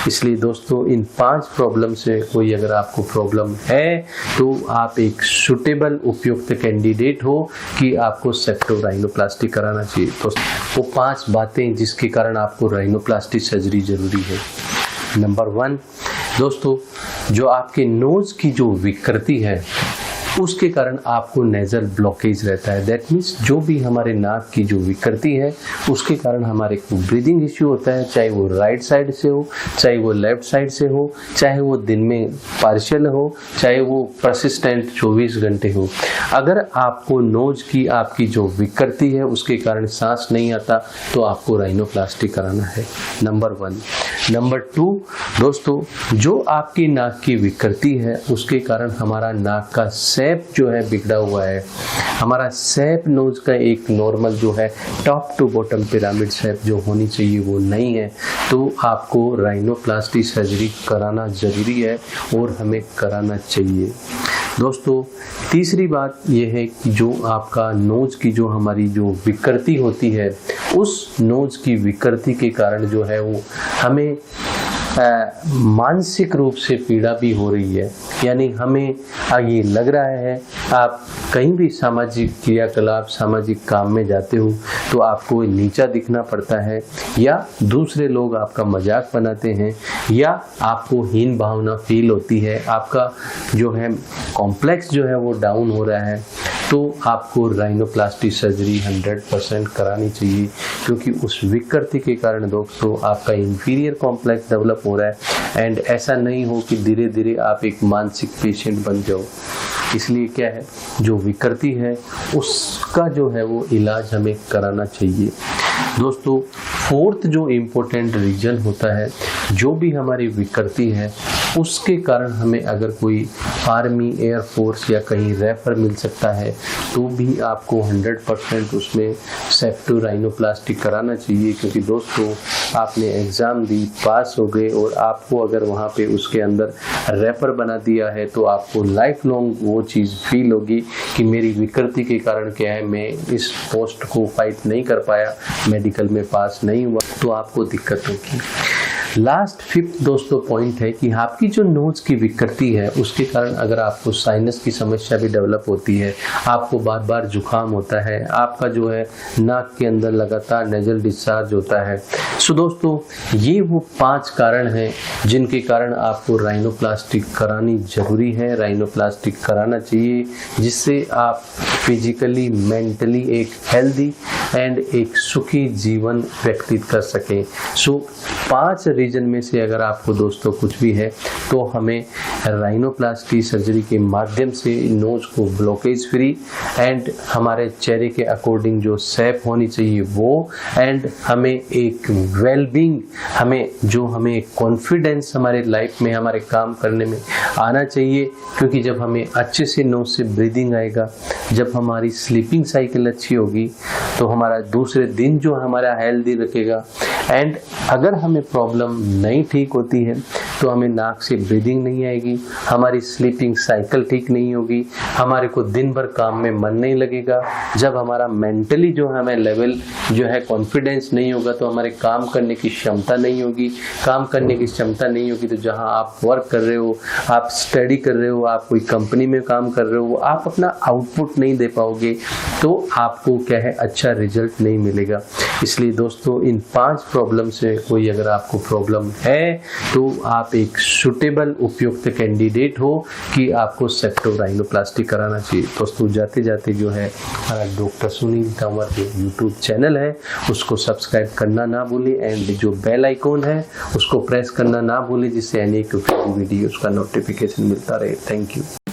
इसलिए दोस्तों इन 5 प्रॉब्लम से कोई अगर आपको प्रॉब्लम है तो आप एक सुटेबल उपयुक्त कैंडिडेट हो कि आपको सेप्टोराइनोप्लास्टी कराना चाहिए। तो वो 5 बातें जिसके कारण आपको राइनोप्लास्टी सर्जरी जरूरी है। नंबर 1 दोस्तों, जो आपके नोज की जो विकृति है उसके कारण आपको नेजल ब्लॉकेज रहता है। दैट मीन्स जो भी हमारे नाक की जो विकृति है उसके कारण हमारे को ब्रीदिंग इश्यू होता है, चाहे वो राइट साइड से हो, चाहे वो लेफ्ट साइड से हो, चाहे वो दिन में पार्शियल हो, चाहे वो परसिस्टेंट 24 घंटे हो। अगर आपको नोज की आपकी जो विकृति है उसके कारण सांस नहीं आता तो आपको राइनोप्लास्टी कराना है। नंबर 1। नंबर 2 दोस्तों, जो आपकी नाक की विकृति है उसके कारण हमारा नाक का शेप जो है बिगड़ा हुआ है। हमारा शेप नोज का एक नॉर्मल जो है top to bottom pyramid shape जो होनी चाहिए वो नहीं है, तो आपको राइनोप्लास्टी सर्जरी कराना जरूरी है और हमें कराना चाहिए। दोस्तों तीसरी बात यह है कि जो आपका नोज की जो हमारी जो विकृति होती है उस नोज की विकृति के कारण जो है वो हमें मानसिक रूप से पीड़ा भी हो रही है। यानी हमें ये लग रहा है आप कहीं भी सामाजिक क्रियाकलाप सामाजिक काम में जाते हो तो आपको नीचा दिखना पड़ता है, या दूसरे लोग आपका मजाक बनाते हैं, या आपको हीन भावना फील होती है, आपका जो है कॉम्प्लेक्स जो है वो डाउन हो रहा है, तो आपको राइनोप्लास्टी सर्जरी 100% करानी चाहिए। क्योंकि उस विकृति के कारण दोस्तों आपका इंफीरियर कॉम्प्लेक्स डेवलप हो रहा है एंड ऐसा नहीं हो कि धीरे धीरे आप एक मानसिक पेशेंट बन जाओ। इसलिए क्या है, जो विकृति है उसका जो है वो इलाज हमें कराना चाहिए। दोस्तों 4th जो इम्पोर्टेंट रीजन होता है, जो भी हमारी विकृति है उसके कारण हमें अगर कोई आर्मी एयरफोर्स या कहीं रेफर मिल सकता है तो भी आपको 100% उसमें सेप्टोराइनोप्लास्टी कराना चाहिए। क्योंकि दोस्तों आपने एग्ज़ाम दी, पास हो गए और आपको अगर वहाँ पे उसके अंदर रेफर बना दिया है तो आपको लाइफ लॉन्ग वो चीज़ फील होगी कि मेरी विकृति के कारण क्या है मैं इस पोस्ट को फाइट नहीं कर पाया, मेडिकल में पास नहीं हुआ, तो आपको दिक्कत होगी। लास्ट 5th दोस्तों पॉइंट है कि आपकी जो नोज की विकृति है उसके कारण अगर आपको साइनस की समस्या भी डेवलप होती है, आपको बार बार जुकाम होता है, आपका जो है नाक के अंदर लगातार नेजल डिस्चार्ज होता है। सो दोस्तों ये वो 5 कारण हैं जिनके कारण आपको राइनोप्लास्टी करानी जरूरी है, राइनोप्लास्टी कराना चाहिए, जिससे आप फिजिकली मेंटली एक हेल्दी एंड एक सुखी जीवन व्यतीत कर सकें। सो 5 रीजन में से अगर आपको दोस्तों कुछ भी है तो हमें राइनोप्लास्टी सर्जरी के माध्यम से नोज को ब्लॉकेज फ्री एंड हमारे चेहरे के अकॉर्डिंग जो शेप होनी चाहिए वो, एंड हमें एक वेलबींग, हमें कॉन्फिडेंस हमारे लाइफ में हमारे काम करने में आना चाहिए। क्योंकि जब हमें अच्छे से नोज से ब्रीदिंग आएगा, जब हमारी स्लीपिंग साइकिल अच्छी होगी तो हमारा दूसरे दिन जो हमारा हेल्दी रखेगा। एंड अगर हमें प्रॉब्लम नहीं ठीक होती है तो हमें नाक से ब्रीदिंग नहीं आएगी, हमारी स्लीपिंग साइकिल ठीक नहीं होगी, हमारे को दिन भर काम में मन नहीं लगेगा। जब हमारा मेंटली जो है हमें लेवल जो है कॉन्फिडेंस नहीं होगा तो हमारे काम करने की क्षमता नहीं होगी। काम करने की क्षमता नहीं होगी तो जहां आप वर्क कर रहे हो, आप स्टडी कर रहे हो, आप कोई कंपनी में काम कर रहे हो, आप अपना आउटपुट नहीं दे पाओगे, तो आपको क्या है अच्छा रिजल्ट नहीं मिलेगा। इसलिए दोस्तों इन 5 प्रॉब्लम से कोई अगर आपको प्रॉब्लम है तो आप एक सुटेबल उपयुक्त कैंडिडेट हो कि आपको सेप्टोराइनोप्लास्टी कराना चाहिए। दोस्तों जाते जाते जो है हमारा डॉक्टर सुनील तंवर जो यूट्यूब चैनल है उसको सब्सक्राइब करना ना भूलें एंड जो बेल आइकॉन है उसको प्रेस करना ना भूलें, जिससे अनेक वीडियोस का नोटिफिकेशन मिलता रहे। Thank you.